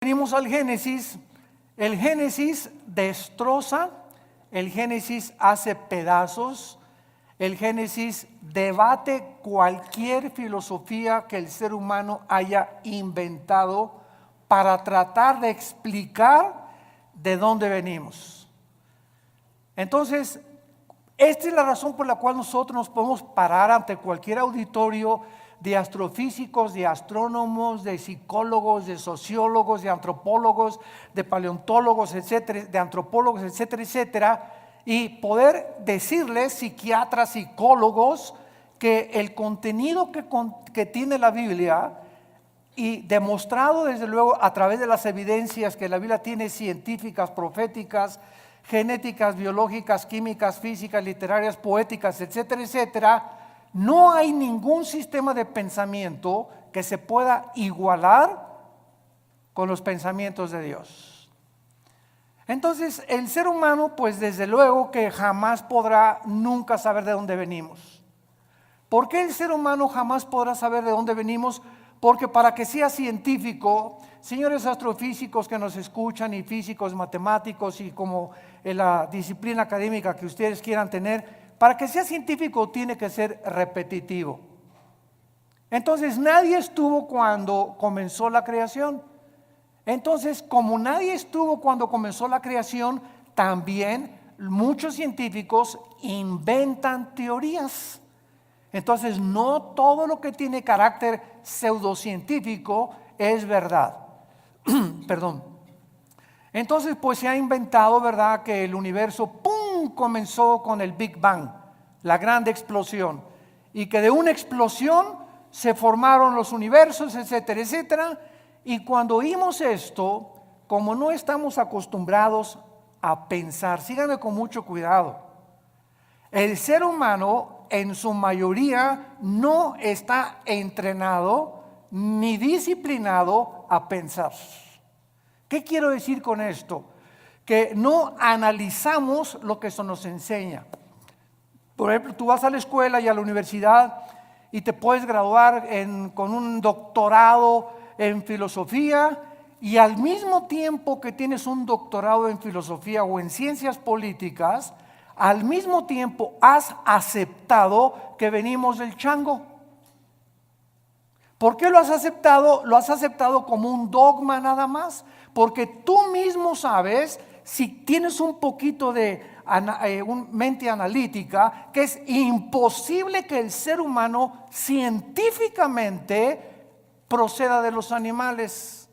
Venimos al Génesis. El Génesis destroza, el Génesis hace pedazos, el Génesis debate cualquier filosofía que el ser humano haya inventado para tratar de explicar de dónde venimos. Entonces, esta es la razón por la cual nosotros nos podemos parar ante cualquier auditorio de astrofísicos, de astrónomos, de psicólogos, de sociólogos, de antropólogos, de paleontólogos, etcétera, de antropólogos, etcétera, etcétera, y poder decirles, psiquiatras, psicólogos, que el contenido que tiene la Biblia, y demostrado desde luego a través de las evidencias que la Biblia tiene, científicas, proféticas, genéticas, biológicas, químicas, físicas, literarias, poéticas, etcétera, etcétera, no hay ningún sistema de pensamiento que se pueda igualar con los pensamientos de Dios. Entonces, el ser humano, pues desde luego que jamás podrá nunca saber de dónde venimos. ¿Por qué el ser humano jamás podrá saber de dónde venimos? Porque para que sea científico, señores astrofísicos que nos escuchan, y físicos, matemáticos, y como en la disciplina académica que ustedes quieran tener, para que sea científico tiene que ser repetitivo. Entonces nadie estuvo cuando comenzó la creación. Entonces, como nadie estuvo cuando comenzó la creación, también muchos científicos inventan teorías. Entonces, no todo lo que tiene carácter pseudocientífico es verdad. Perdón. Entonces, pues se ha inventado, ¿verdad?, que el universo, ¡pum!, comenzó con el Big Bang, la gran explosión, y que de una explosión se formaron los universos, etcétera, etcétera. Y cuando oímos esto, como no estamos acostumbrados a pensar, síganme con mucho cuidado, el ser humano en su mayoría no está entrenado ni disciplinado a pensar. ¿Qué quiero decir con esto? Que no analizamos lo que eso nos enseña. Por ejemplo, tú vas a la escuela y a la universidad y te puedes graduar con un doctorado en filosofía, y al mismo tiempo que tienes un doctorado en filosofía o en ciencias políticas, al mismo tiempo has aceptado que venimos del chango. ¿Por qué lo has aceptado? Lo has aceptado como un dogma nada más, porque tú mismo sabes, si tienes un poquito de mente analítica, que es imposible que el ser humano científicamente proceda de los animales,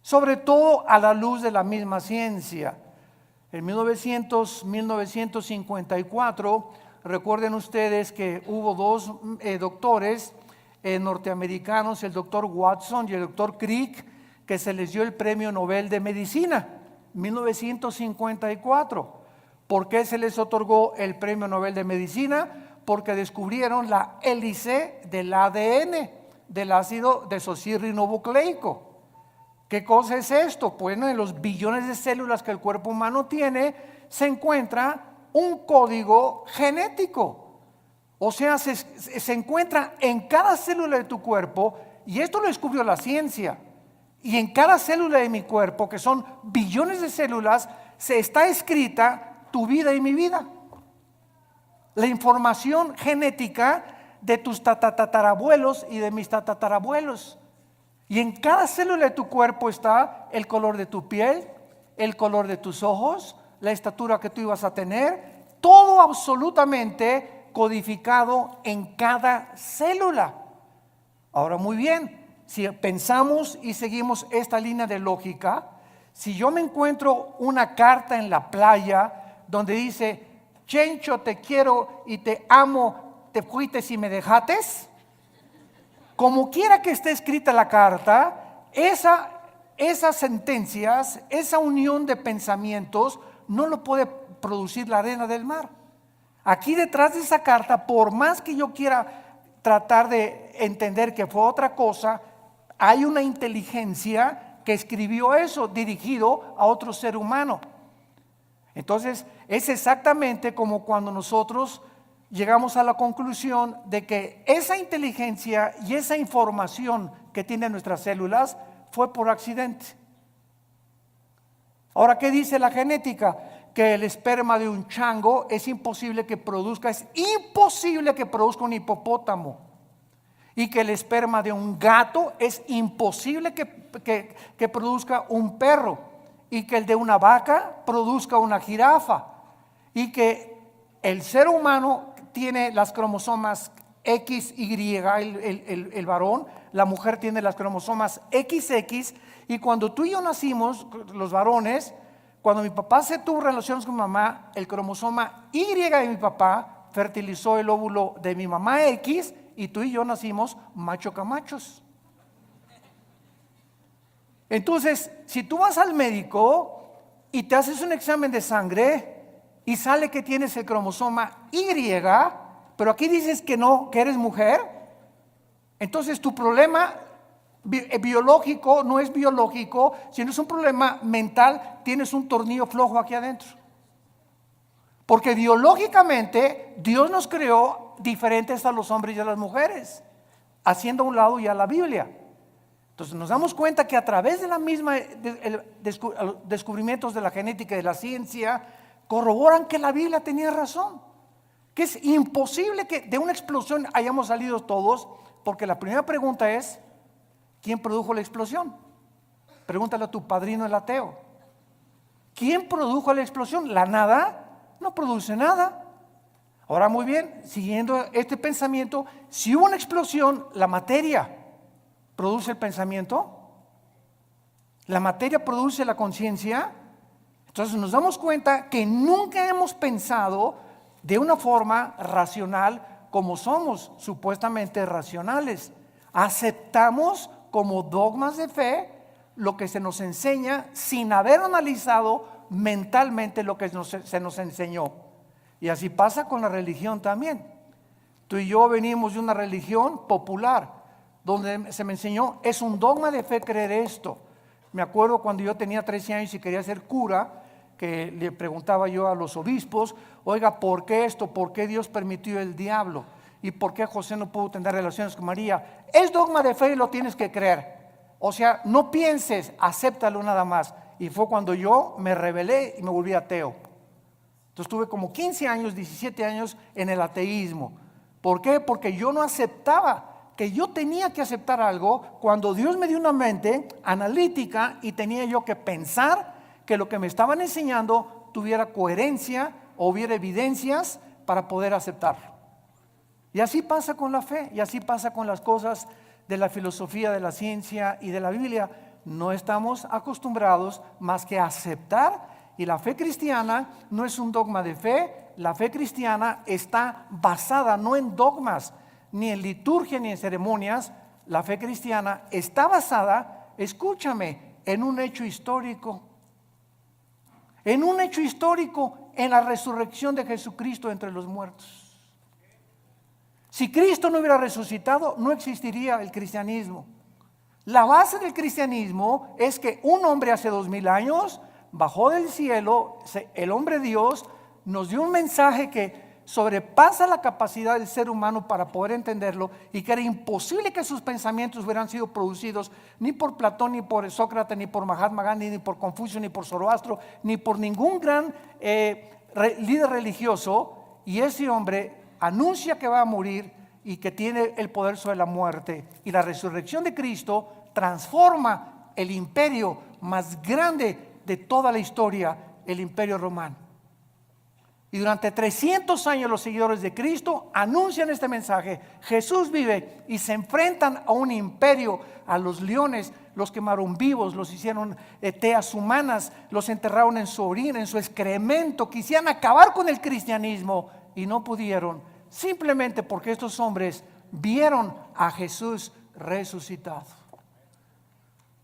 sobre todo a la luz de la misma ciencia. En 1954, recuerden ustedes que hubo dos doctores norteamericanos, el doctor Watson y el doctor Crick, que se les dio el premio Nobel de Medicina, 1954. ¿Por qué se les otorgó el premio Nobel de Medicina? Porque descubrieron la hélice del ADN, del ácido desoxirribonucleico. ¿Qué cosa es esto? Bueno, en los billones de células que el cuerpo humano tiene, se encuentra un código genético. O sea, se encuentra en cada célula de tu cuerpo, y esto lo descubrió la ciencia. Y en cada célula de mi cuerpo, que son billones de células, se está escrita tu vida y mi vida. La información genética de tus tatarabuelos y de mis tatarabuelos. Y en cada célula de tu cuerpo está el color de tu piel, el color de tus ojos, la estatura que tú ibas a tener, todo absolutamente codificado en cada célula. Ahora, muy bien, si pensamos y seguimos esta línea de lógica, si yo me encuentro una carta en la playa donde dice: Chencho, te quiero y te amo, te fuiste y me dejates, como quiera que esté escrita la carta, esas sentencias, esa unión de pensamientos no lo puede producir la arena del mar. Aquí detrás de esa carta, por más que yo quiera tratar de entender que fue otra cosa, hay una inteligencia que escribió eso dirigido a otro ser humano. Entonces, es exactamente como cuando nosotros llegamos a la conclusión de que esa inteligencia y esa información que tienen nuestras células fue por accidente. Ahora, ¿qué dice la genética? Que el esperma de un chango es imposible que produzca un hipopótamo. Y que el esperma de un gato es imposible que produzca un perro. Y que el de una vaca produzca una jirafa. Y que el ser humano tiene las cromosomas XY, el varón, la mujer tiene las cromosomas XX. Y cuando tú y yo nacimos, los varones, cuando mi papá se tuvo relaciones con mi mamá, el cromosoma Y de mi papá fertilizó el óvulo de mi mamá X, y tú y yo nacimos macho camachos. Entonces, si tú vas al médico y te haces un examen de sangre y sale que tienes el cromosoma Y, pero aquí dices que no, que eres mujer, entonces tu problema biológico no es biológico, sino es un problema mental. Tienes un tornillo flojo aquí adentro, porque biológicamente Dios nos creó diferentes a los hombres y a las mujeres, haciendo a un lado ya la Biblia. Entonces nos damos cuenta que a través de la misma descubrimientos de la genética y de la ciencia corroboran que la Biblia tenía razón, que es imposible que de una explosión hayamos salido todos, porque la primera pregunta es: ¿quién produjo la explosión? Pregúntale a tu padrino el ateo. ¿Quién produjo la explosión? ¿La nada? No produce nada. Ahora, muy bien, siguiendo este pensamiento, si hubo una explosión, la materia produce el pensamiento, la materia produce la conciencia. Entonces nos damos cuenta que nunca hemos pensado de una forma racional como somos supuestamente racionales. Aceptamos como dogmas de fe lo que se nos enseña sin haber analizado mentalmente lo que se nos enseñó. Y así pasa con la religión también. Tú y yo venimos de una religión popular donde se me enseñó, es un dogma de fe creer esto. Me acuerdo cuando yo tenía 13 años y quería ser cura, que le preguntaba yo a los obispos: oiga, ¿por qué esto? ¿Por qué Dios permitió el diablo? ¿Y por qué José no pudo tener relaciones con María? Es dogma de fe y lo tienes que creer. O sea, no pienses, acéptalo nada más. Y fue cuando yo me rebelé y me volví ateo. Entonces tuve como 15 años, 17 años en el ateísmo. ¿Por qué? Porque yo no aceptaba que yo tenía que aceptar algo cuando Dios me dio una mente analítica y tenía yo que pensar que lo que me estaban enseñando tuviera coherencia o hubiera evidencias para poder aceptarlo. Y así pasa con la fe, y así pasa con las cosas de la filosofía, de la ciencia y de la Biblia. No estamos acostumbrados más que a aceptar, y la fe cristiana no es un dogma de fe. La fe cristiana está basada no en dogmas, ni en liturgia, ni en ceremonias. La fe cristiana está basada, escúchame, en un hecho histórico. En un hecho histórico, en la resurrección de Jesucristo entre los muertos. Si Cristo no hubiera resucitado, no existiría el cristianismo. La base del cristianismo es que un hombre hace 2000 años bajó del cielo, el hombre Dios nos dio un mensaje que sobrepasa la capacidad del ser humano para poder entenderlo, y que era imposible que sus pensamientos hubieran sido producidos ni por Platón, ni por Sócrates, ni por Mahatma Gandhi, ni por Confucio, ni por Zoroastro, ni por ningún gran líder religioso. Y ese hombre anuncia que va a morir y que tiene el poder sobre la muerte, y la resurrección de Cristo transforma el imperio más grande de toda la historia, el imperio romano. Y durante 300 años los seguidores de Cristo anuncian este mensaje: Jesús vive, y se enfrentan a un imperio, a los leones. Los quemaron vivos, los hicieron teas humanas, los enterraron en su orina, en su excremento. Quisieran acabar con el cristianismo y no pudieron, simplemente porque estos hombres vieron a Jesús resucitado.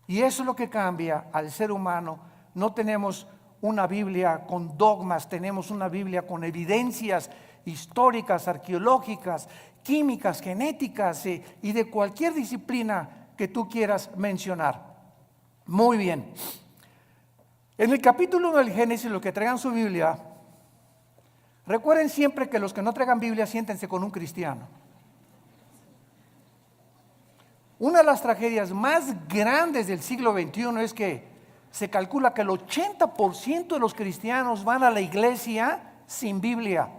Y eso es lo que cambia al ser humano. No tenemos una Biblia con dogmas, tenemos una Biblia con evidencias históricas, arqueológicas, químicas, genéticas y de cualquier disciplina que tú quieras mencionar. Muy bien. En el capítulo 1 del Génesis, los que traigan su Biblia, recuerden siempre que los que no traigan Biblia, siéntense con un cristiano. Una de las tragedias más grandes del siglo XXI es que se calcula que el 80% de los cristianos van a la iglesia sin Biblia.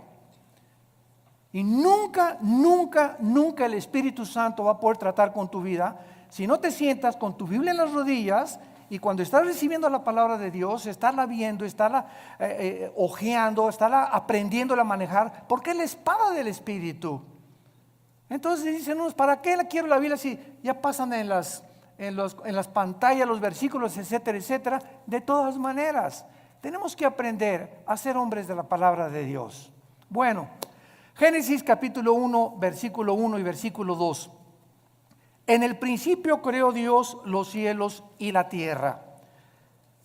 Y nunca el Espíritu Santo va a poder tratar con tu vida si no te sientas con tu Biblia en las rodillas y cuando estás recibiendo la palabra de Dios, estarla viendo, estarla hojeando, estarla aprendiéndola a manejar, porque es la espada del Espíritu. Entonces dicen unos, ¿para qué quiero la Biblia si ya pasan en las pantallas los versículos, etcétera, etcétera? De todas maneras, tenemos que aprender a ser hombres de la palabra de Dios. Bueno, Génesis capítulo 1, versículo 1 y versículo 2. En el principio creó Dios los cielos y la tierra.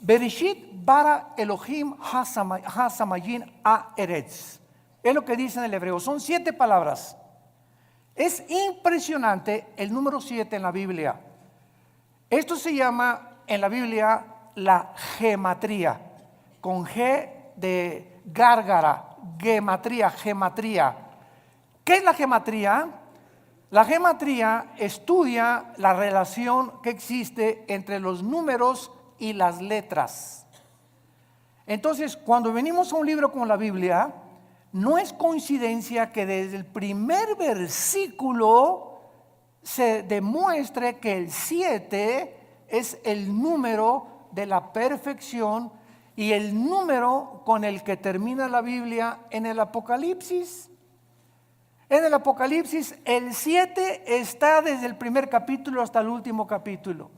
Bereshit bara Elohim ha-samayin ha-eretz. Es lo que dice en el hebreo. Son 7 palabras. Es impresionante el número 7 en la Biblia. Esto se llama en la Biblia la gematría, con G de gárgara, gematría. ¿Qué es la gematría? La gematría estudia la relación que existe entre los números y las letras. Entonces, cuando venimos a un libro como la Biblia, no es coincidencia que desde el primer versículo se demuestre que el 7 es el número de la perfección y el número con el que termina la Biblia en el Apocalipsis. En el Apocalipsis el 7 está desde el primer capítulo hasta el último capítulo.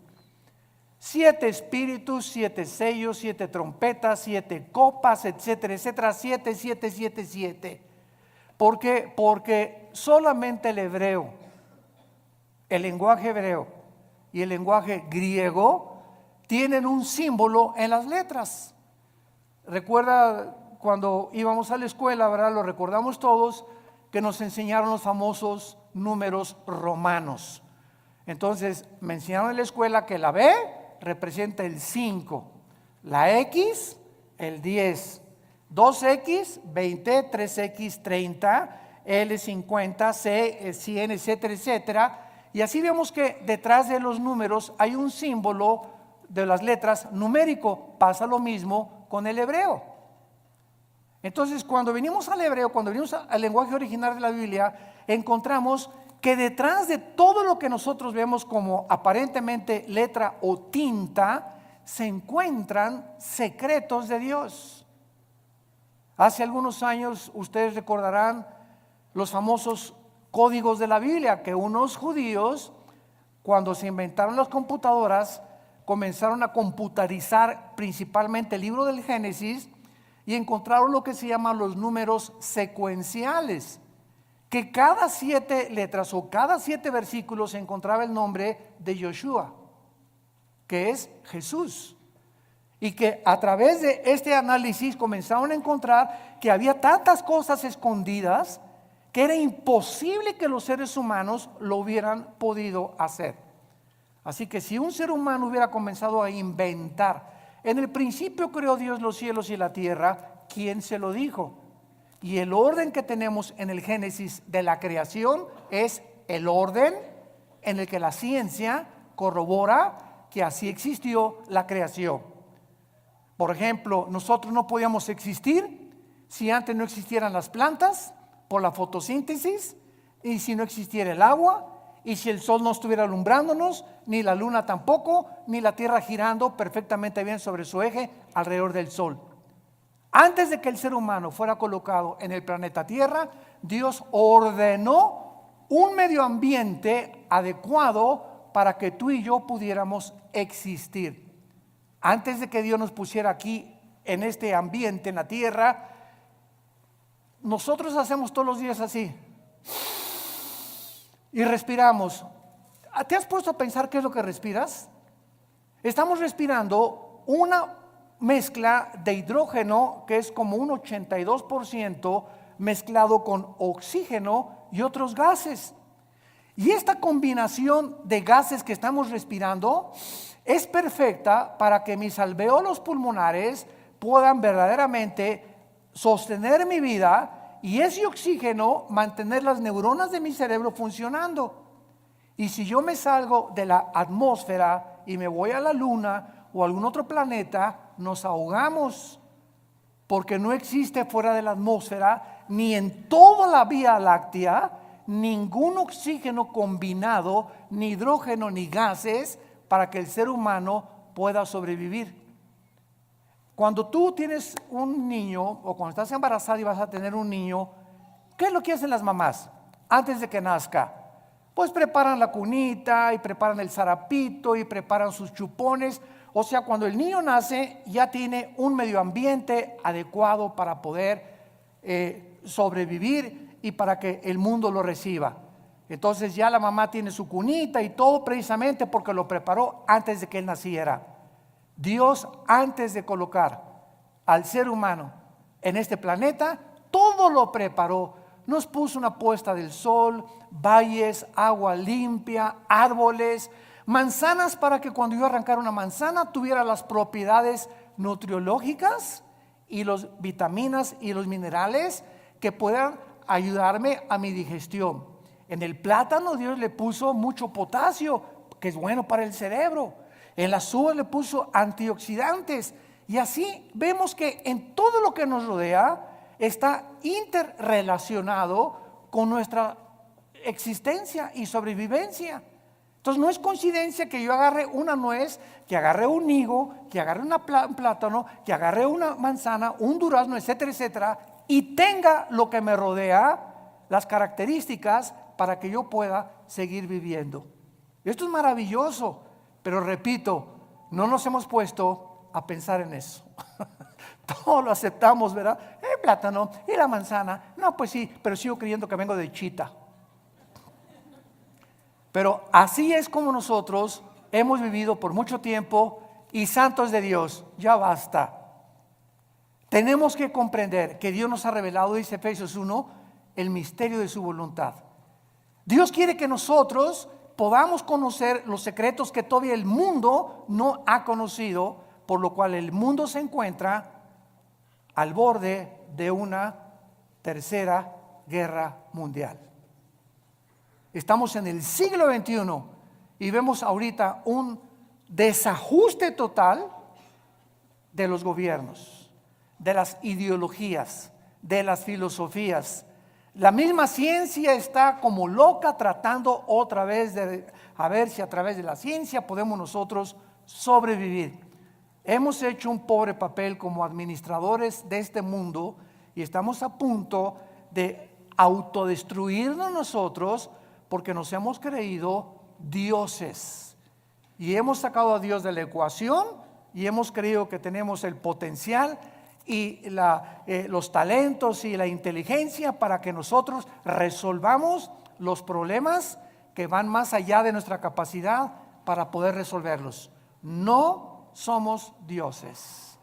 7 espíritus, 7 sellos, 7 trompetas, 7 copas, etcétera, etcétera. 7, 7, 7, 7. ¿Por qué? Porque solamente el hebreo, el lenguaje hebreo y el lenguaje griego tienen un símbolo en las letras. Recuerda cuando íbamos a la escuela, ¿verdad? Lo recordamos todos, que nos enseñaron los famosos números romanos. Entonces me enseñaron en la escuela que la B representa el 5, la X el 10, 2X 20, 3X 30, L 50, C 100, etcétera, etcétera. Y así vemos que detrás de los números hay un símbolo de las letras numérico. Pasa lo mismo con el hebreo. Entonces, cuando venimos al hebreo, cuando venimos al lenguaje original de la Biblia, encontramos que detrás de todo lo que nosotros vemos como aparentemente letra o tinta, se encuentran secretos de Dios. Hace algunos años, ustedes recordarán los famosos códigos de la Biblia, que unos judíos, cuando se inventaron las computadoras, comenzaron a computarizar principalmente el libro del Génesis y encontraron lo que se llaman los números secuenciales, que cada 7 letras o cada 7 versículos se encontraba el nombre de Yoshua, que es Jesús. Y que a través de este análisis comenzaron a encontrar que había tantas cosas escondidas que era imposible que los seres humanos lo hubieran podido hacer. Así que si un ser humano hubiera comenzado a inventar, en el principio creó Dios los cielos y la tierra, ¿quién se lo dijo? Y el orden que tenemos en el Génesis de la creación es el orden en el que la ciencia corrobora que así existió la creación. Por ejemplo, nosotros no podíamos existir si antes no existieran las plantas por la fotosíntesis, y si no existiera el agua, y si el sol no estuviera alumbrándonos, ni la luna tampoco, ni la tierra girando perfectamente bien sobre su eje alrededor del sol. Antes de que el ser humano fuera colocado en el planeta Tierra, Dios ordenó un medio ambiente adecuado para que tú y yo pudiéramos existir. Antes de que Dios nos pusiera aquí en este ambiente, en la tierra, nosotros hacemos todos los días así y respiramos. ¿Te has puesto a pensar qué es lo que respiras? Estamos respirando una mezcla de hidrógeno que es como un 82% mezclado con oxígeno y otros gases. Y esta combinación de gases que estamos respirando es perfecta para que mis alvéolos pulmonares puedan verdaderamente sostener mi vida y ese oxígeno mantener las neuronas de mi cerebro funcionando. Y si yo me salgo de la atmósfera y me voy a la luna o a algún otro planeta, nos ahogamos, porque no existe fuera de la atmósfera, ni en toda la Vía Láctea, ningún oxígeno combinado, ni hidrógeno, ni gases, para que el ser humano pueda sobrevivir. Cuando tú tienes un niño, o cuando estás embarazada y vas a tener un niño, ¿qué es lo que hacen las mamás antes de que nazca? Pues preparan la cunita y preparan el zarapito y preparan sus chupones. O sea, cuando el niño nace ya tiene un medio ambiente adecuado para poder sobrevivir y para que el mundo lo reciba. Entonces ya la mamá tiene su cunita y todo precisamente porque lo preparó antes de que él naciera. Dios, antes de colocar al ser humano en este planeta, todo lo preparó. Nos puso una puesta del sol, valles, agua limpia, árboles, manzanas para que cuando yo arrancara una manzana tuviera las propiedades nutriológicas y las vitaminas y los minerales que puedan ayudarme a mi digestión. En el plátano Dios le puso mucho potasio, que es bueno para el cerebro. En las uvas le puso antioxidantes. Y así vemos que en todo lo que nos rodea está interrelacionado con nuestra existencia y sobrevivencia. Entonces no es coincidencia que yo agarre una nuez, que agarre un higo, que agarre un plátano, que agarre una manzana, un durazno, etcétera, etcétera, y tenga lo que me rodea, las características para que yo pueda seguir viviendo. Esto es maravilloso, pero repito, no nos hemos puesto a pensar en eso. Todo lo aceptamos, ¿verdad? El plátano y la manzana. No, pues sí, pero sigo creyendo que vengo de Chita. Pero así es como nosotros hemos vivido por mucho tiempo. Y santos de Dios, ya basta. Tenemos que comprender que Dios nos ha revelado, dice Efesios 1, el misterio de su voluntad. Dios quiere que nosotros podamos conocer los secretos que todavía el mundo no ha conocido, por lo cual el mundo se encuentra al borde de una tercera guerra mundial. Estamos en el siglo XXI y vemos ahorita un desajuste total de los gobiernos, de las ideologías, de las filosofías. La misma ciencia está como loca tratando otra vez de a ver si a través de la ciencia podemos nosotros sobrevivir. Hemos hecho un pobre papel como administradores de este mundo y estamos a punto de autodestruirnos nosotros porque nos hemos creído dioses y hemos sacado a Dios de la ecuación y hemos creído que tenemos el potencial y los talentos y la inteligencia para que nosotros resolvamos los problemas que van más allá de nuestra capacidad para poder resolverlos. No somos dioses,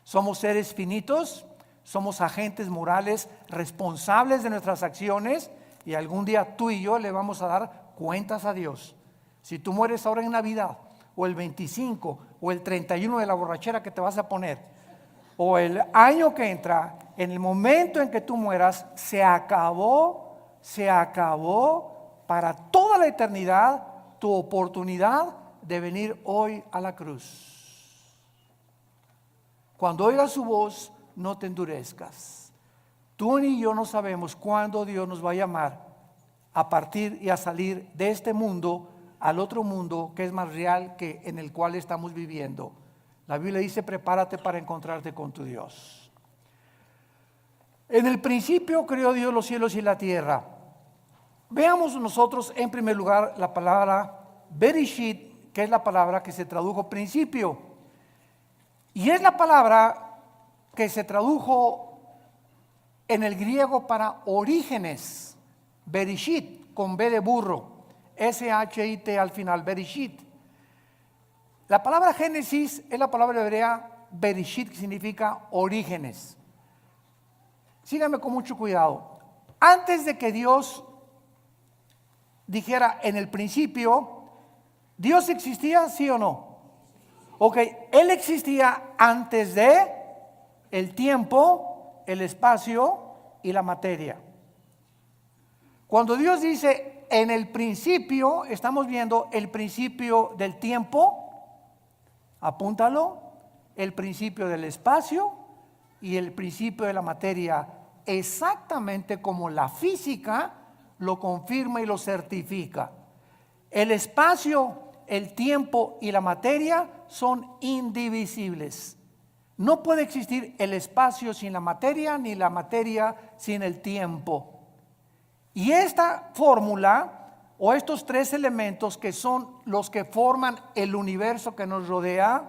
somos seres finitos, somos agentes morales responsables de nuestras acciones y algún día tú y yo le vamos a dar cuentas a Dios. Si tú mueres ahora en Navidad o el 25 o el 31 de la borrachera que te vas a poner o el año que entra, en el momento en que tú mueras, se acabó para toda la eternidad tu oportunidad de venir hoy a la cruz. Cuando oigas su voz, no te endurezcas. Tú ni yo no sabemos cuándo Dios nos va a llamar a partir y a salir de este mundo al otro mundo que es más real que en el cual estamos viviendo. La Biblia dice, prepárate para encontrarte con tu Dios. En el principio creó Dios los cielos y la tierra. Veamos nosotros en primer lugar la palabra Bereshit, que es la palabra que se tradujo principio. Y es la palabra que se tradujo en el griego para orígenes. Bereshit, con B de burro. S-H-I-T al final, Bereshit. La palabra Génesis es la palabra hebrea Bereshit, que significa orígenes. Síganme con mucho cuidado. Antes de que Dios dijera en el principio, ¿Dios existía, sí o no? Ok, Él existía antes de el tiempo, el espacio y la materia. Cuando Dios dice en el principio, estamos viendo el principio del tiempo, apúntalo, el principio del espacio y el principio de la materia, exactamente como la física lo confirma y lo certifica. El espacio, el tiempo y la materia son indivisibles. No puede existir el espacio sin la materia, ni la materia sin el tiempo. Y esta fórmula o estos tres elementos que son los que forman el universo que nos rodea,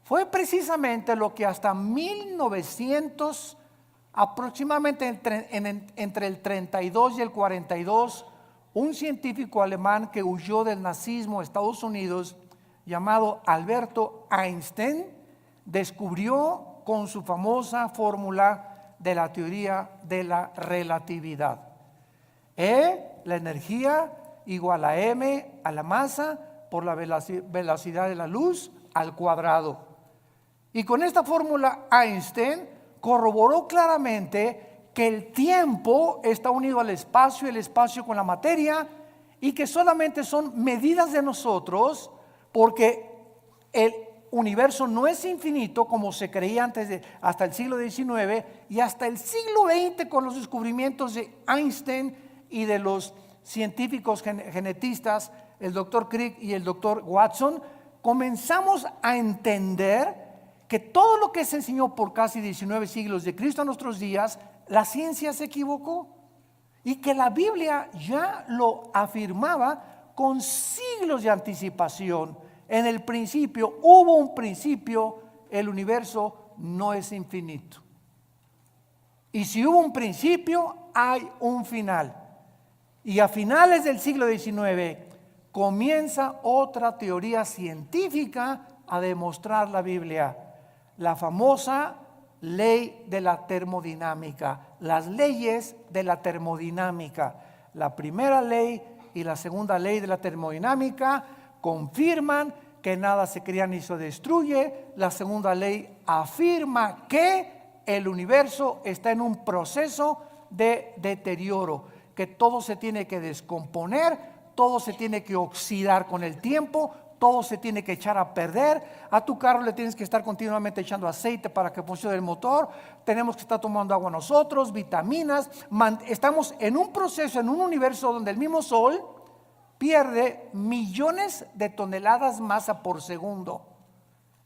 fue precisamente lo que hasta 1900, aproximadamente entre el 32 y el 42, un científico alemán que huyó del nazismo a Estados Unidos, llamado Alberto Einstein, descubrió con su famosa fórmula de la teoría de la relatividad. La energía igual a m a la masa por la velocidad de la luz al cuadrado. Y con esta fórmula Einstein corroboró claramente que el tiempo está unido al espacio, el espacio con la materia, y que solamente son medidas de nosotros, porque el universo no es infinito como se creía hasta el siglo XIX, y hasta el siglo XX, con los descubrimientos de Einstein y de los científicos genetistas, el doctor Crick y el doctor Watson, comenzamos a entender que todo lo que se enseñó por casi 19 siglos de Cristo a nuestros días, la ciencia se equivocó, y que la Biblia ya lo afirmaba con siglos de anticipación. En el principio, hubo un principio, el universo no es infinito. Y si hubo un principio, hay un final. Y a finales del siglo XIX comienza otra teoría científica a demostrar la Biblia, la famosa ley de la termodinámica, las leyes de la termodinámica. La primera ley y la segunda ley de la termodinámica confirman que nada se crea ni se destruye. La segunda ley afirma que el universo está en un proceso de deterioro, que todo se tiene que descomponer, todo se tiene que oxidar con el tiempo, todo se tiene que echar a perder. A tu carro le tienes que estar continuamente echando aceite para que funcione el motor. Tenemos que estar tomando agua nosotros, vitaminas. Estamos en un proceso, en un universo donde el mismo Sol pierde millones de toneladas masa por segundo.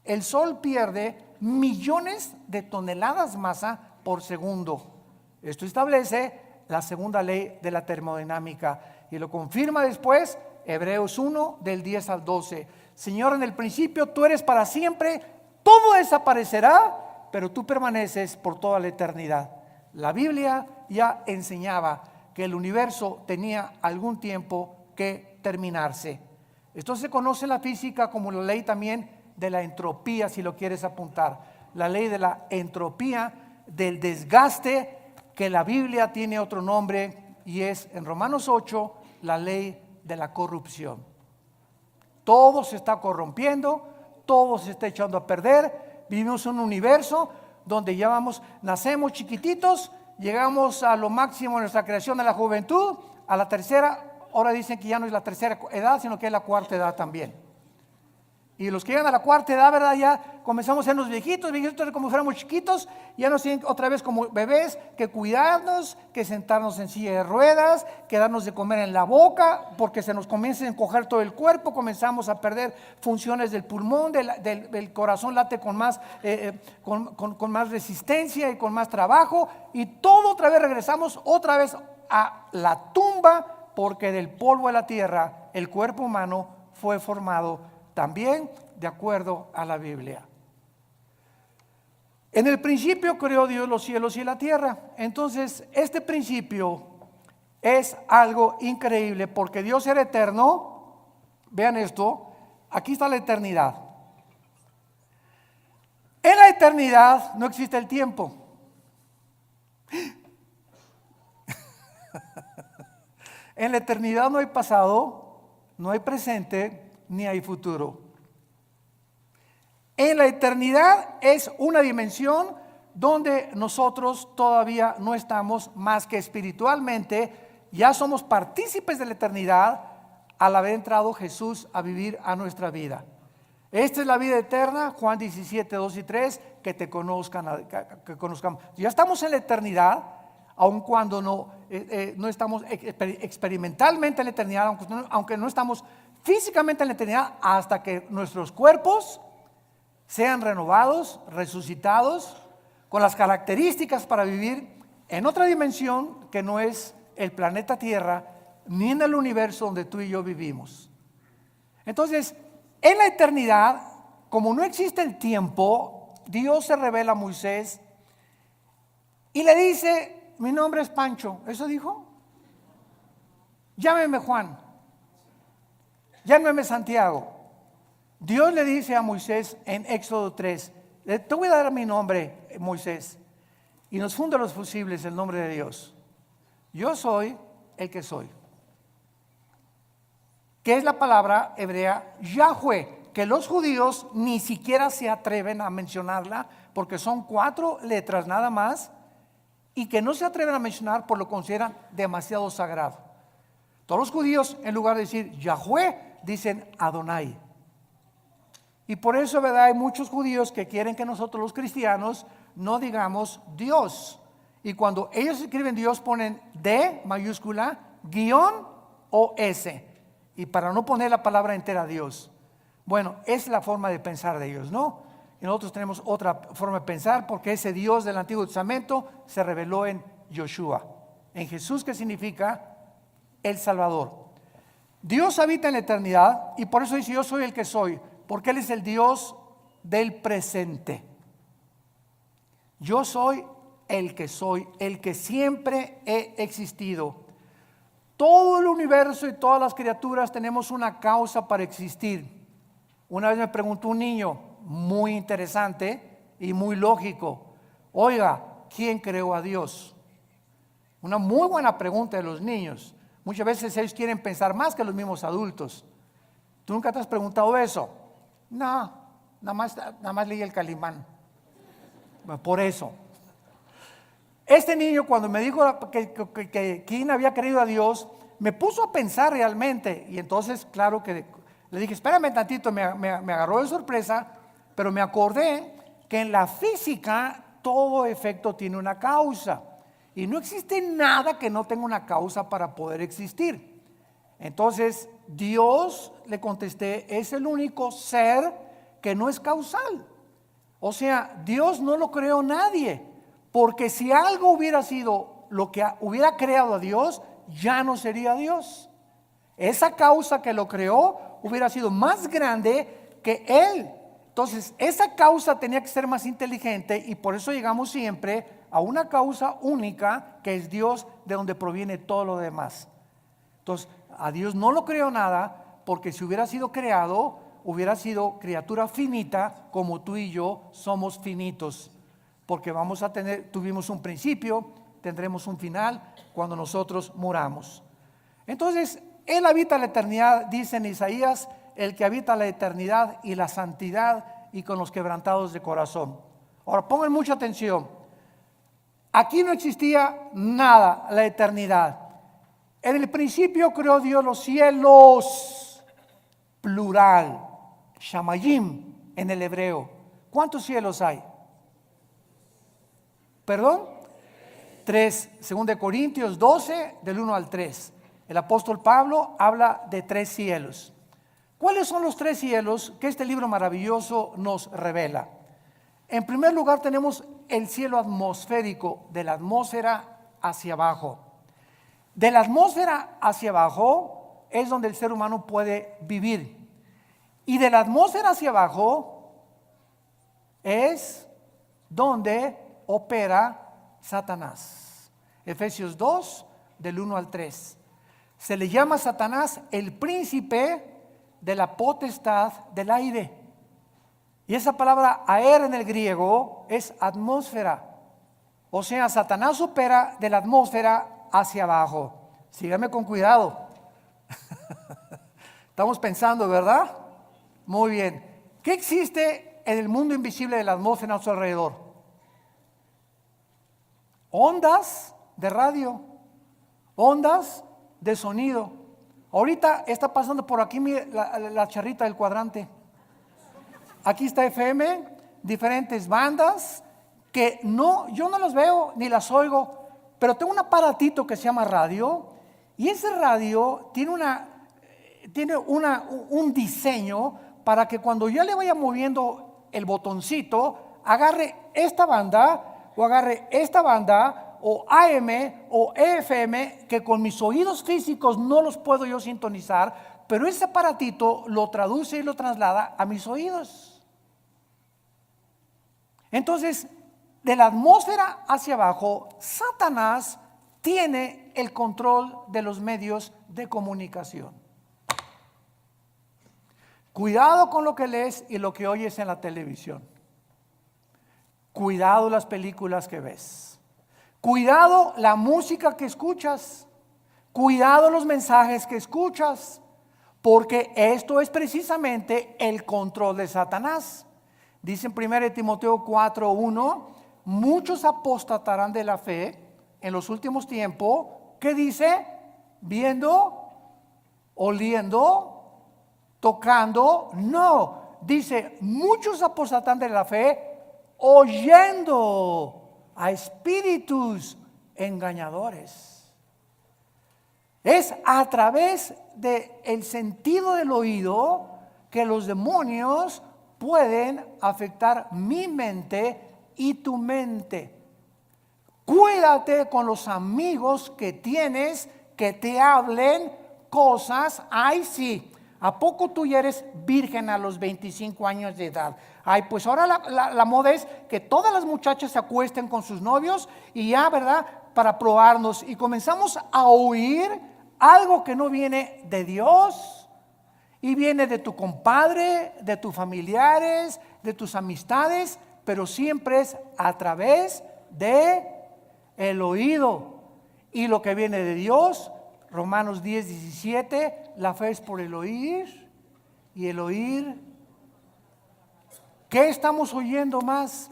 El Sol pierde millones de toneladas masa por segundo. Esto establece la segunda ley de la termodinámica, y lo confirma después Hebreos 1 del 10 al 12. Señor, en el principio tú eres para siempre, todo desaparecerá, pero tú permaneces por toda la eternidad. La Biblia ya enseñaba que el universo tenía algún tiempo que terminarse. Esto se conoce en la física como la ley también de la entropía, si lo quieres apuntar. La ley de la entropía, del desgaste, que la Biblia tiene otro nombre, y es en Romanos 8 la ley de la corrupción. Todo se está corrompiendo, todo se está echando a perder. Vivimos en un universo donde nacemos chiquititos, llegamos a lo máximo de nuestra creación de la juventud, a la tercera, ahora dicen que ya no es la tercera edad, sino que es la cuarta edad también. Y los que llegan a la cuarta edad, ¿verdad? Ya comenzamos a ser los viejitos como fuéramos chiquitos, ya nos tienen otra vez como bebés que cuidarnos, que sentarnos en silla de ruedas, que darnos de comer en la boca, porque se nos comienza a encoger todo el cuerpo, comenzamos a perder funciones del pulmón, del corazón late con más resistencia y con más trabajo, y todo otra vez regresamos otra vez a la tumba, porque del polvo de la tierra el cuerpo humano fue formado también de acuerdo a la Biblia. En el principio creó Dios los cielos y la tierra. Entonces, este principio es algo increíble, porque Dios era eterno. Vean esto, aquí está la eternidad. En la eternidad no existe el tiempo. En la eternidad no hay pasado, no hay presente, ni hay futuro. En la eternidad es una dimensión donde nosotros todavía no estamos más que espiritualmente ya somos partícipes de la eternidad al haber entrado Jesús a vivir a nuestra vida. Esta es la vida eterna, Juan 17, 2 y 3, que te conozcan, que conozcamos. Ya estamos en la eternidad, aun cuando no estamos experimentalmente en la eternidad, aunque no estamos físicamente en la eternidad, hasta que nuestros cuerpos sean renovados, resucitados, con las características para vivir en otra dimensión que no es el planeta Tierra, ni en el universo donde tú y yo vivimos. Entonces, en la eternidad, como no existe el tiempo, Dios se revela a Moisés y le dice: mi nombre es Pancho. ¿Eso dijo? Llámeme Juan, llámeme Santiago. Dios le dice a Moisés en Éxodo 3: te voy a dar mi nombre, Moisés, y nos funda los fusibles el nombre de Dios. Yo soy el que soy, que es la palabra hebrea Yahweh, que los judíos ni siquiera se atreven a mencionarla porque son 4 letras nada más, y que no se atreven a mencionar por lo consideran demasiado sagrado. Todos los judíos, en lugar de decir Yahweh, dicen Adonai. Y por eso, ¿verdad?, hay muchos judíos que quieren que nosotros los cristianos no digamos Dios. Y cuando ellos escriben Dios ponen D mayúscula, guión o S. Y para no poner la palabra entera Dios. Bueno, es la forma de pensar de ellos, ¿no? Y nosotros tenemos otra forma de pensar, porque ese Dios del Antiguo Testamento se reveló en Yoshua, en Jesús, que significa el Salvador. Dios habita en la eternidad y por eso dice: yo soy el que soy, porque Él es el Dios del presente. Yo soy el que siempre he existido. Todo el universo y todas las criaturas tenemos una causa para existir. Una vez me preguntó un niño muy interesante y muy lógico: oiga, ¿quién creó a Dios? Una muy buena pregunta de los niños. Muchas veces ellos quieren pensar más que los mismos adultos. ¿Tú nunca te has preguntado eso? No, nada más leí el Calimán. Por eso. Este niño, cuando me dijo que quién había creído a Dios, me puso a pensar realmente. Y entonces, claro que le dije: espérame tantito. Me agarró de sorpresa, pero me acordé que en la física todo efecto tiene una causa. Y no existe nada que no tenga una causa para poder existir. Entonces, Dios, le contesté, es el único ser que no es causal. O sea, Dios no lo creó nadie. Porque si algo hubiera sido lo que hubiera creado a Dios, ya no sería Dios. Esa causa que lo creó hubiera sido más grande que Él. Entonces, esa causa tenía que ser más inteligente, y por eso llegamos siempre a una causa única, que es Dios, de donde proviene todo lo demás. Entonces, a Dios no lo creó nada, porque si hubiera sido creado, hubiera sido criatura finita, como tú y yo somos finitos. Porque tuvimos un principio, tendremos un final cuando nosotros muramos. Entonces, Él habita la eternidad, dice en Isaías: el que habita la eternidad y la santidad, y con los quebrantados de corazón. Ahora pongan mucha atención. Aquí no existía nada, la eternidad. En el principio creó Dios los cielos, plural, shamayim en el hebreo. ¿Cuántos cielos hay? ¿Perdón? 3, 2 Corintios 12, del 1 al 3. El apóstol Pablo habla de 3 cielos. ¿Cuáles son los 3 cielos que este libro maravilloso nos revela? En primer lugar tenemos el cielo atmosférico, de la atmósfera hacia abajo. De la atmósfera hacia abajo es donde el ser humano puede vivir. Y de la atmósfera hacia abajo es donde opera Satanás. Efesios 2, del 1 al 3. Se le llama a Satanás el príncipe de la potestad del aire. Y esa palabra aer en el griego es atmósfera. O sea, Satanás opera de la atmósfera hacia abajo. Sígame con cuidado. Estamos pensando, ¿verdad? Muy bien. ¿Qué existe en el mundo invisible de la atmósfera a nuestro alrededor? Ondas de radio, ondas de sonido. Ahorita está pasando por aquí la charrita del cuadrante. Aquí está FM, diferentes bandas que yo no las veo ni las oigo, pero tengo un aparatito que se llama radio, y ese radio tiene un diseño para que cuando yo le vaya moviendo el botoncito, agarre esta banda o agarre esta banda o AM o FM, que con mis oídos físicos no los puedo yo sintonizar, pero ese aparatito lo traduce y lo traslada a mis oídos. Entonces, de la atmósfera hacia abajo, Satanás tiene el control de los medios de comunicación. Cuidado con lo que lees y lo que oyes en la televisión. Cuidado las películas que ves. Cuidado la música que escuchas. Cuidado los mensajes que escuchas. Porque esto es precisamente el control de Satanás. Dice en 1 Timoteo 4:1, muchos apostatarán de la fe en los últimos tiempos. ¿Qué dice? Viendo, oliendo, tocando. No, dice, muchos apostatarán de la fe oyendo a espíritus engañadores. Es a través del sentido del oído que los demonios pueden afectar mi mente y tu mente. Cuídate con los amigos que tienes que te hablen cosas. Ay, sí, ¿a poco tú ya eres virgen a los 25 años de edad? Ay, pues ahora la moda es que todas las muchachas se acuesten con sus novios y ya, ¿verdad? Para probarnos, y comenzamos a oír algo que no viene de Dios y viene de tu compadre, de tus familiares, de tus amistades, pero siempre es a través de el oído. Y lo que viene de Dios, Romanos 10:17, la fe es por el oír, y el oír. ¿Qué estamos oyendo más?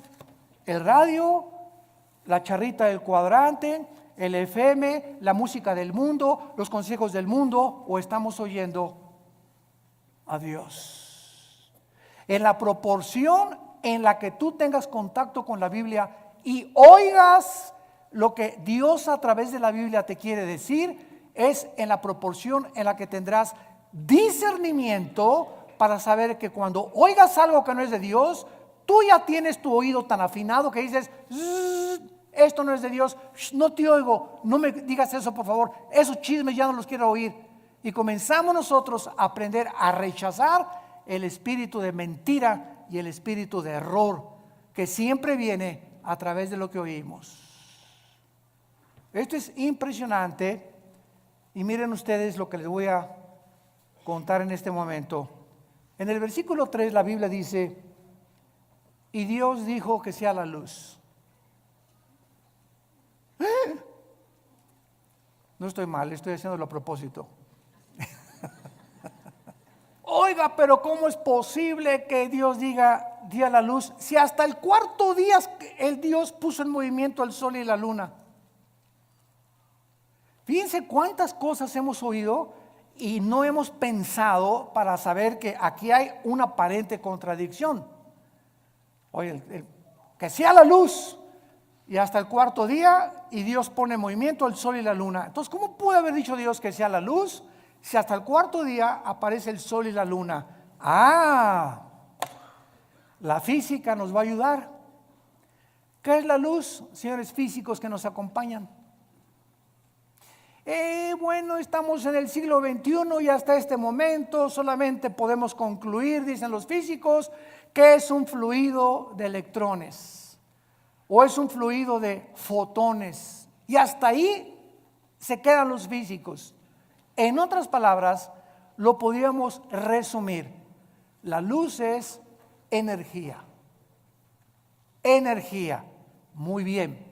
¿El radio? ¿La charrita del cuadrante? ¿El FM? ¿La música del mundo? ¿Los consejos del mundo? ¿O estamos oyendo a Dios? En la proporción en la que tú tengas contacto con la Biblia y oigas lo que Dios a través de la Biblia te quiere decir, es en la proporción en la que tendrás discernimiento para saber que cuando oigas algo que no es de Dios, tú ya tienes tu oído tan afinado que dices, esto no es de Dios, no te oigo, no me digas eso por favor, esos chismes ya no los quiero oír. Y comenzamos nosotros a aprender a rechazar el espíritu de mentira y el espíritu de error que siempre viene a través de lo que oímos. Esto es impresionante, y miren ustedes lo que les voy a contar en este momento. En el versículo 3 la Biblia dice, y Dios dijo que sea la luz. No estoy mal, estoy haciéndolo a propósito. Oiga, pero ¿cómo es posible que Dios diga día la luz si hasta el cuarto día el Dios puso en movimiento el sol y la luna? Fíjense cuántas cosas hemos oído y no hemos pensado para saber que aquí hay una aparente contradicción. Oye, que sea la luz y hasta el cuarto día, y Dios pone en movimiento el sol y la luna. Entonces, ¿cómo puede haber dicho Dios que sea la luz si hasta el cuarto día aparece el sol y la luna? La física nos va a ayudar. ¿Qué es la luz, señores físicos que nos acompañan? Bueno, estamos en el siglo XXI y hasta este momento solamente podemos concluir, dicen los físicos, que es un fluido de electrones o es un fluido de fotones, y hasta ahí se quedan los físicos. En otras palabras, lo podríamos resumir: la luz es energía. Energía. Muy bien.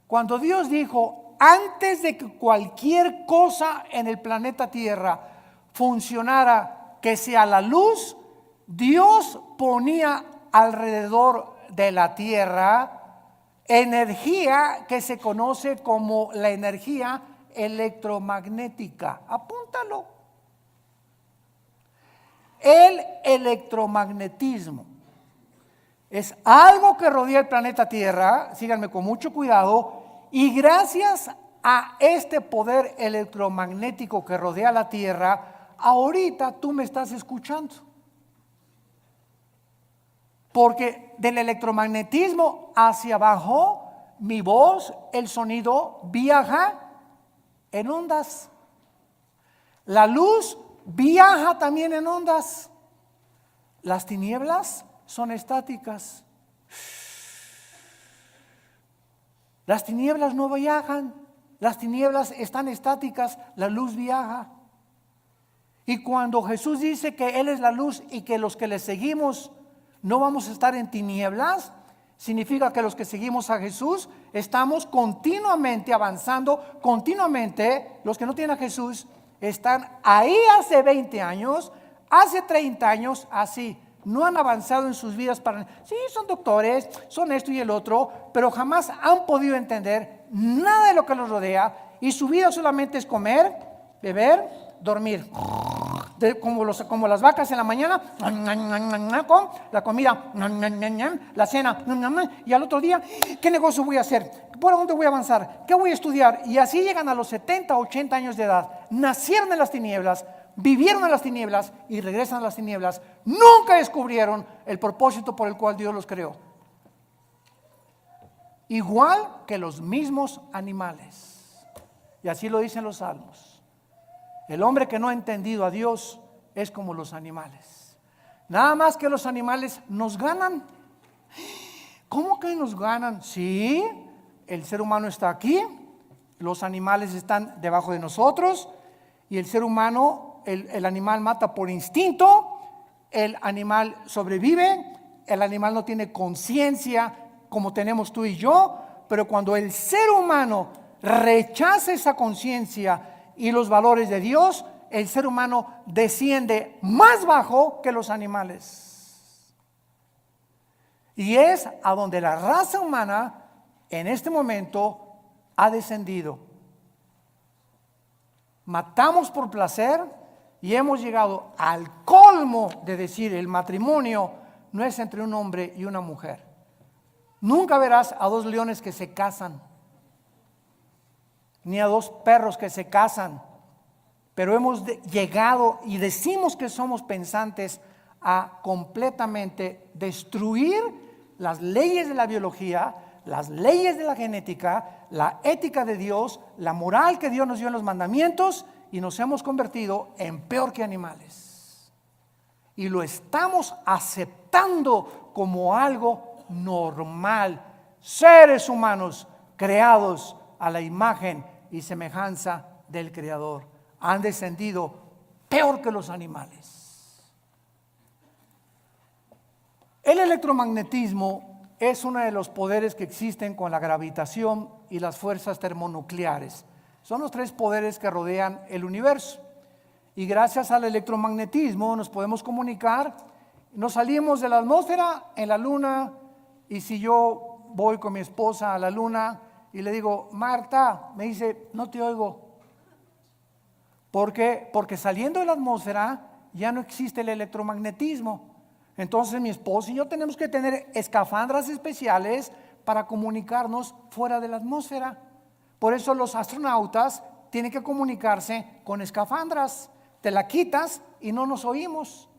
Cuando Dios dijo, antes de que cualquier cosa en el planeta Tierra funcionara, que sea la luz, Dios ponía alrededor de la Tierra energía que se conoce como la energía electromagnética. Apúntalo. El electromagnetismo es algo que rodea el planeta Tierra, síganme con mucho cuidado, y gracias a este poder electromagnético que rodea la Tierra, ahorita tú me estás escuchando. Porque del electromagnetismo hacia abajo, mi voz, el sonido viaja en ondas. La luz viaja también en ondas. Las tinieblas son estáticas. Las tinieblas no viajan. Las tinieblas están estáticas. La luz viaja. Y cuando Jesús dice que Él es la luz y que los que le seguimos no vamos a estar en tinieblas, significa que los que seguimos a Jesús estamos continuamente avanzando, continuamente. Los que no tienen a Jesús están ahí hace 20 años, hace 30 años, así. No han avanzado en sus vidas sí, son doctores, son esto y el otro, pero jamás han podido entender nada de lo que los rodea y su vida solamente es comer, beber, dormir. Como las vacas en la mañana, con la comida, la cena, y al otro día, ¿qué negocio voy a hacer? ¿Por dónde voy a avanzar? ¿Qué voy a estudiar? Y así llegan a los 70, 80 años de edad, nacieron en las tinieblas, vivieron en las tinieblas y regresan a las tinieblas. Nunca descubrieron el propósito por el cual Dios los creó. Igual que los mismos animales. Y así lo dicen los salmos. El hombre que no ha entendido a Dios es como los animales. Nada más que los animales nos ganan. ¿Cómo que nos ganan? Sí, el ser humano está aquí, los animales están debajo de nosotros y el ser humano, el animal mata por instinto, el animal sobrevive, el animal no tiene conciencia como tenemos tú y yo, pero cuando el ser humano rechaza esa conciencia y los valores de Dios, el ser humano desciende más bajo que los animales. Y es a donde la raza humana en este momento ha descendido. Matamos por placer y hemos llegado al colmo de decir el matrimonio no es entre un hombre y una mujer. Nunca verás a dos leones que se casan, ni a dos perros que se casan, pero hemos llegado y decimos que somos pensantes a completamente destruir las leyes de la biología, las leyes de la genética, la ética de Dios, la moral que Dios nos dio en los mandamientos, y nos hemos convertido en peor que animales. Y lo estamos aceptando como algo normal. Seres humanos creados a la imagen y semejanza del Creador han descendido peor que los animales. El electromagnetismo es uno de los poderes que existen con la gravitación y las fuerzas termonucleares. Son los tres poderes que rodean el universo. Y gracias al electromagnetismo nos podemos comunicar. Nos salimos de la atmósfera en la luna, y si yo voy con mi esposa a la luna y le digo, Marta, me dice, no te oigo. ¿Por qué? Porque saliendo de la atmósfera ya no existe el electromagnetismo. Entonces mi esposa y yo tenemos que tener escafandras especiales para comunicarnos fuera de la atmósfera. Por eso los astronautas tienen que comunicarse con escafandras. Te la quitas y no nos oímos.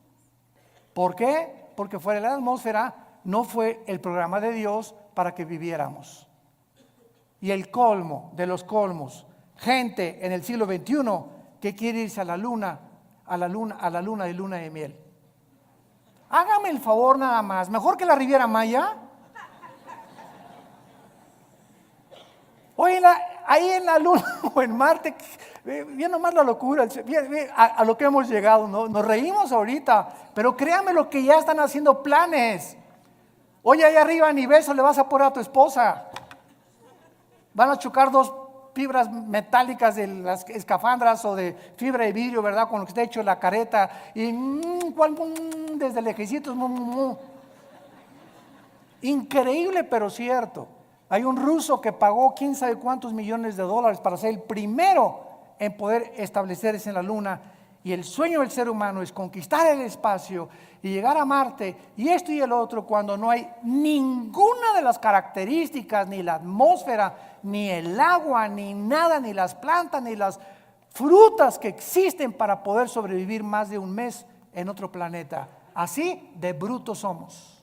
¿Por qué? Porque fuera de la atmósfera no fue el programa de Dios para que viviéramos. Y el colmo de los colmos, gente en el siglo XXI que quiere irse a la luna de luna de miel. Hágame el favor nada más, mejor que la Riviera Maya. Hoy ahí en la luna o en Marte, bien nomás la locura, a lo que hemos llegado, ¿no? Nos reímos ahorita, pero créame lo que ya están haciendo planes. Oye, ahí arriba ni beso le vas a poner a tu esposa. Van a chocar dos fibras metálicas de las escafandras o de fibra de vidrio, ¿verdad? Con lo que está hecho la careta. Y desde lejecitos. Increíble, pero cierto. Hay un ruso que pagó quién sabe cuántos millones de dólares para ser el primero en poder establecerse en la luna. Y el sueño del ser humano es conquistar el espacio y llegar a Marte y esto y el otro, cuando no hay ninguna de las características, ni la atmósfera, ni el agua, ni nada, ni las plantas, ni las frutas que existen para poder sobrevivir más de un mes en otro planeta. Así de brutos somos.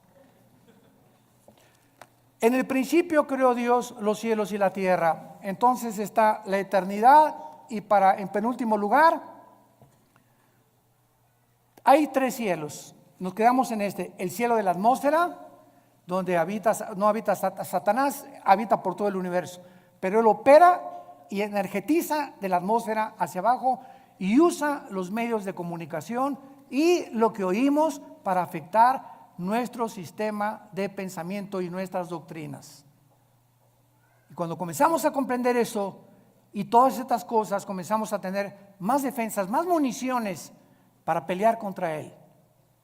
En el principio creó Dios los cielos y la tierra. Entonces está la eternidad y en penúltimo lugar hay 3 cielos. Nos quedamos en el cielo de la atmósfera, donde no habita Satanás, habita por todo el universo, pero él opera y energetiza de la atmósfera hacia abajo y usa los medios de comunicación y lo que oímos para afectar nuestro sistema de pensamiento y nuestras doctrinas. Y cuando comenzamos a comprender eso y todas estas cosas, comenzamos a tener más defensas, más municiones para pelear contra él.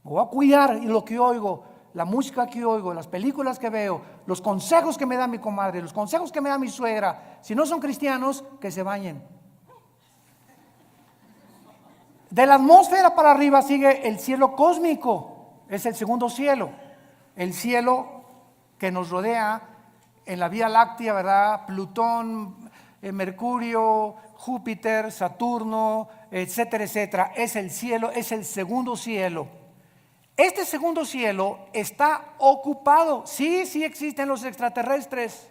Me voy a cuidar y lo que oigo, la música que oigo, las películas que veo, los consejos que me da mi comadre, los consejos que me da mi suegra. Si no son cristianos, que se bañen. De la atmósfera para arriba sigue el cielo cósmico, es el segundo cielo, el cielo que nos rodea en la Vía Láctea, ¿verdad? Plutón, Mercurio, Júpiter, Saturno, etcétera, etcétera. Es el cielo, es el segundo cielo. Este segundo cielo está ocupado. Sí existen los extraterrestres.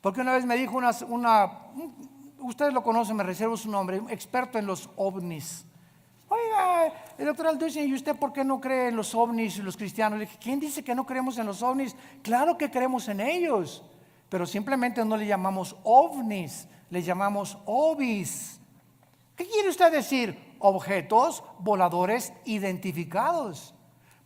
Porque una vez me dijo ustedes lo conocen, me reservo su nombre, un experto en los ovnis. Oiga, el doctor Alducin, ¿y usted por qué no cree en los ovnis y los cristianos? Le dije, ¿quién dice que no creemos en los ovnis? Claro que creemos en ellos, pero simplemente no le llamamos ovnis, le llamamos ovis. ¿Qué quiere usted decir? Objetos voladores identificados.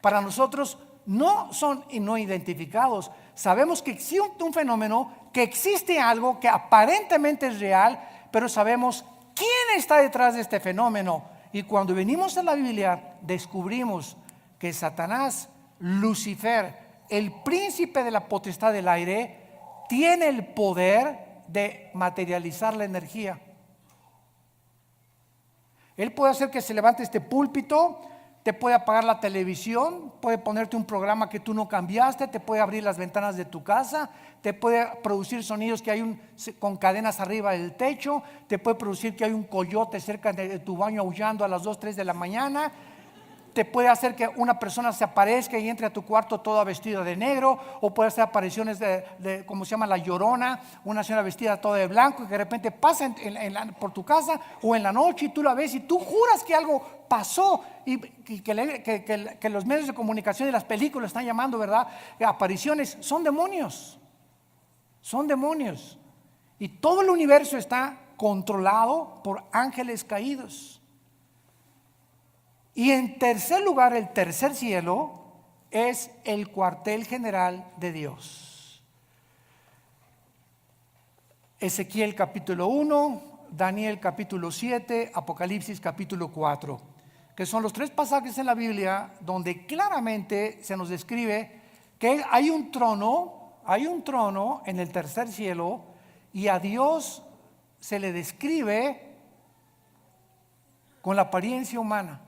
Para nosotros no son no identificados. Sabemos que existe un fenómeno, que existe algo que aparentemente es real, pero sabemos quién está detrás de este fenómeno. Y cuando venimos a la Biblia, descubrimos que Satanás, Lucifer, el príncipe de la potestad del aire, tiene el poder de materializar la energía. Él puede hacer que se levante este púlpito, te puede apagar la televisión, puede ponerte un programa que tú no cambiaste, te puede abrir las ventanas de tu casa, te puede producir sonidos que hay con cadenas arriba del techo, te puede producir que hay un coyote cerca de tu baño aullando a las 2, 3 de la mañana, te puede hacer que una persona se aparezca y entre a tu cuarto toda vestida de negro, o puede hacer apariciones de como se llama la Llorona, una señora vestida toda de blanco y que de repente pasa por tu casa o en la noche y tú la ves y tú juras que algo pasó y que los medios de comunicación y las películas están llamando, ¿verdad? Apariciones. Son demonios, y todo el universo está controlado por ángeles caídos. Y en tercer lugar, el tercer cielo es el cuartel general de Dios. Ezequiel capítulo 1, Daniel capítulo 7, Apocalipsis capítulo 4, que son los 3 pasajes en la Biblia donde claramente se nos describe que hay un trono en el tercer cielo y a Dios se le describe con la apariencia humana.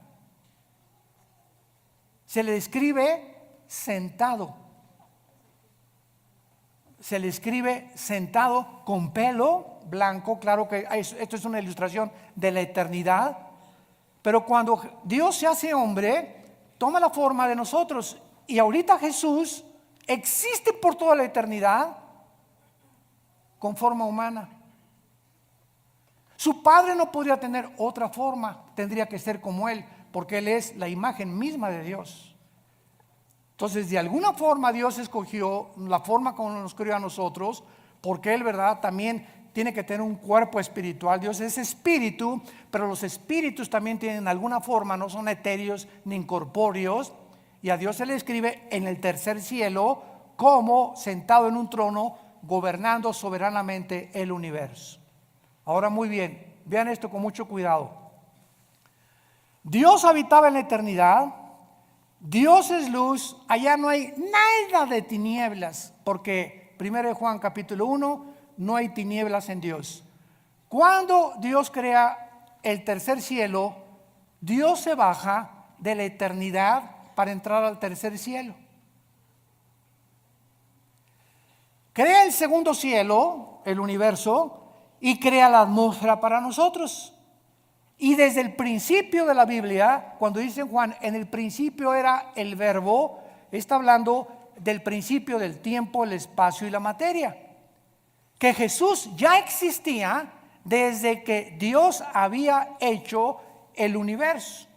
Se le describe sentado. Se le escribe sentado con pelo blanco. Claro que esto es una ilustración de la eternidad. Pero cuando Dios se hace hombre, toma la forma de nosotros. Y ahorita Jesús existe por toda la eternidad con forma humana. Su Padre no podría tener otra forma, tendría que ser como Él, porque Él es la imagen misma de Dios. Entonces, de alguna forma Dios escogió la forma como nos creó a nosotros, porque Él, ¿verdad?, también tiene que tener un cuerpo espiritual. Dios es espíritu, pero los espíritus también tienen alguna forma, no son etéreos ni incorpóreos, y a Dios se le escribe en el tercer cielo como sentado en un trono, gobernando soberanamente el universo. Ahora, muy bien, vean esto con mucho cuidado. Dios habitaba en la eternidad, Dios es luz, allá no hay nada de tinieblas, porque 1 de Juan capítulo 1, no hay tinieblas en Dios. Cuando Dios crea el tercer cielo, Dios se baja de la eternidad para entrar al tercer cielo. Crea el segundo cielo, el universo, y crea la atmósfera para nosotros. Y desde el principio de la Biblia, cuando dice Juan, en el principio era el verbo, está hablando del principio del tiempo, el espacio y la materia. Que Jesús ya existía desde que Dios había hecho el universo.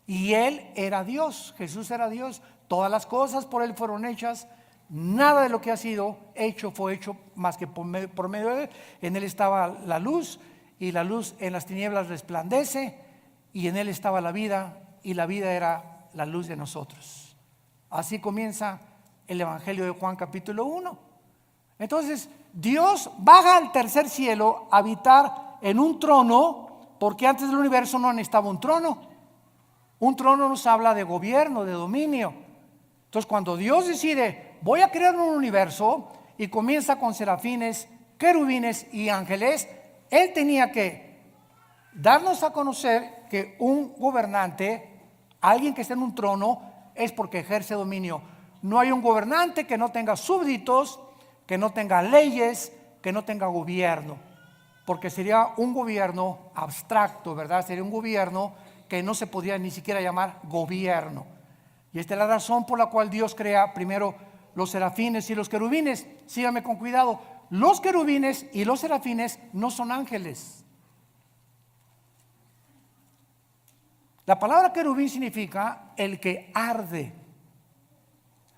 Y Él era Dios, Jesús era Dios. Todas las cosas por Él fueron hechas. Nada de lo que ha sido hecho fue hecho más que por medio de Él. En Él estaba la luz, y la luz en las tinieblas resplandece, y en Él estaba la vida, y la vida era la luz de nosotros. Así comienza el Evangelio de Juan capítulo 1. Entonces Dios baja al tercer cielo a habitar en un trono, porque antes del universo no necesitaba un trono. Un trono nos habla de gobierno, de dominio. Entonces cuando Dios decide, voy a crear un universo, y comienza con serafines, querubines y ángeles, Él tenía que darnos a conocer que un gobernante, alguien que está en un trono, es porque ejerce dominio. No hay un gobernante que no tenga súbditos, que no tenga leyes, que no tenga gobierno, porque sería un gobierno abstracto, ¿verdad? Sería un gobierno que no se podría ni siquiera llamar gobierno. Y esta es la razón por la cual Dios crea primero los serafines y los querubines. Síganme con cuidado. Los querubines y los serafines no son ángeles. La palabra querubín significa el que arde.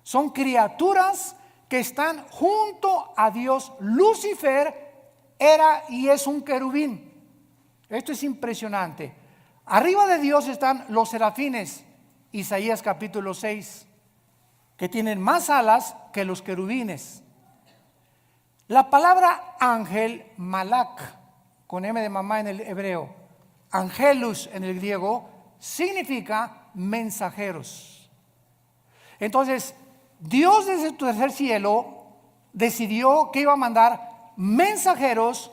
Son criaturas que están junto a Dios. Lucifer era y es un querubín. Esto es impresionante. Arriba de Dios están los serafines, Isaías capítulo 6, que tienen más alas que los querubines. La palabra ángel, malak, con M de mamá en el hebreo, angelus en el griego, significa mensajeros. Entonces, Dios desde su tercer cielo decidió que iba a mandar mensajeros,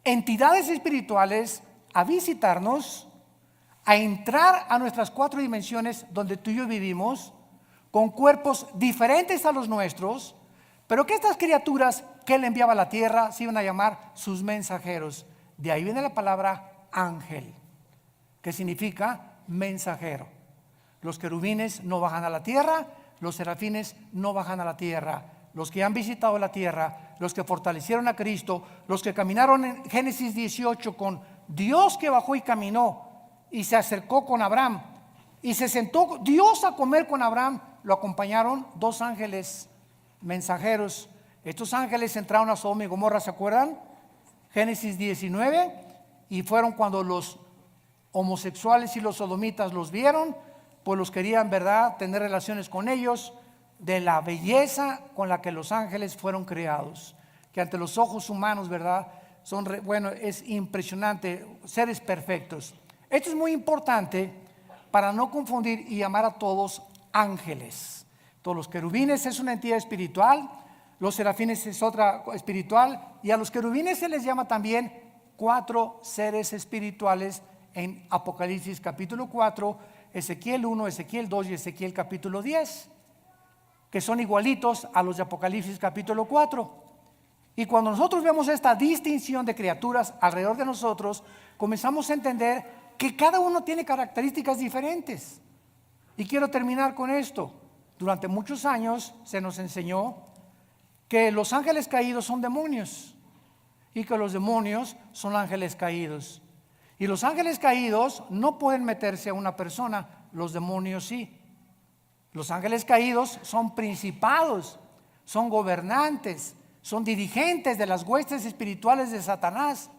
entidades espirituales, a visitarnos, a entrar a nuestras 4 dimensiones donde tú y yo vivimos, con cuerpos diferentes a los nuestros, pero que estas criaturas que Él enviaba a la tierra se iban a llamar sus mensajeros. De ahí viene la palabra ángel, que significa mensajero. Los querubines no bajan a la tierra, los serafines no bajan a la tierra. Los que han visitado la tierra, los que fortalecieron a Cristo, los que caminaron en Génesis 18 con Dios que bajó y caminó y se acercó con Abraham y se sentó Dios a comer con Abraham, lo acompañaron 2 ángeles mensajeros. Estos ángeles entraron a Sodoma y Gomorra, ¿se acuerdan? Génesis 19, y fueron cuando los homosexuales y los sodomitas los vieron, pues los querían, ¿verdad?, tener relaciones con ellos, de la belleza con la que los ángeles fueron creados, que ante los ojos humanos, ¿verdad?, bueno, es impresionante, seres perfectos. Esto es muy importante para no confundir y llamar a todos ángeles. Todos los querubines es una entidad espiritual, los serafines es otra espiritual, y a los querubines se les llama también 4 seres espirituales en Apocalipsis capítulo 4, Ezequiel 1, Ezequiel 2 y Ezequiel capítulo 10, que son igualitos a los de Apocalipsis capítulo 4. Y cuando nosotros vemos esta distinción de criaturas alrededor de nosotros, comenzamos a entender que cada uno tiene características diferentes. Y quiero terminar con esto. Durante muchos años se nos enseñó que los ángeles caídos son demonios y que los demonios son ángeles caídos. Y los ángeles caídos no pueden meterse a una persona, los demonios sí. Los ángeles caídos son principados, son gobernantes, son dirigentes de las huestes espirituales de Satanás.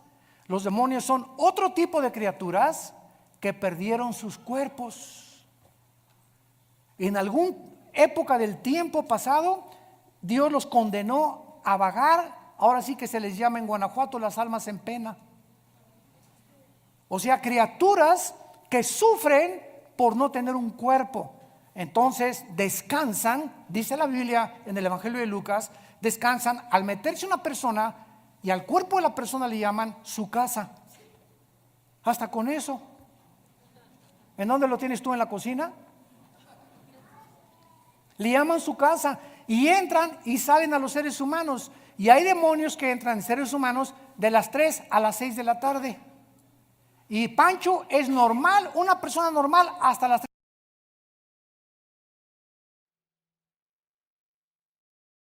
Los demonios son otro tipo de criaturas que perdieron sus cuerpos. En alguna época del tiempo pasado, Dios los condenó a vagar. Ahora sí que se les llama en Guanajuato las almas en pena. O sea, criaturas que sufren por no tener un cuerpo. Entonces descansan, dice la Biblia en el Evangelio de Lucas, descansan al meterse una persona y al cuerpo de la persona le llaman su casa. Hasta con eso. ¿En dónde lo tienes tú? ¿En la cocina? Le llaman su casa y entran y salen a los seres humanos. Y hay demonios que entran en seres humanos de las 3 a las 6 de la tarde. Y Pancho es normal, una persona normal hasta las 3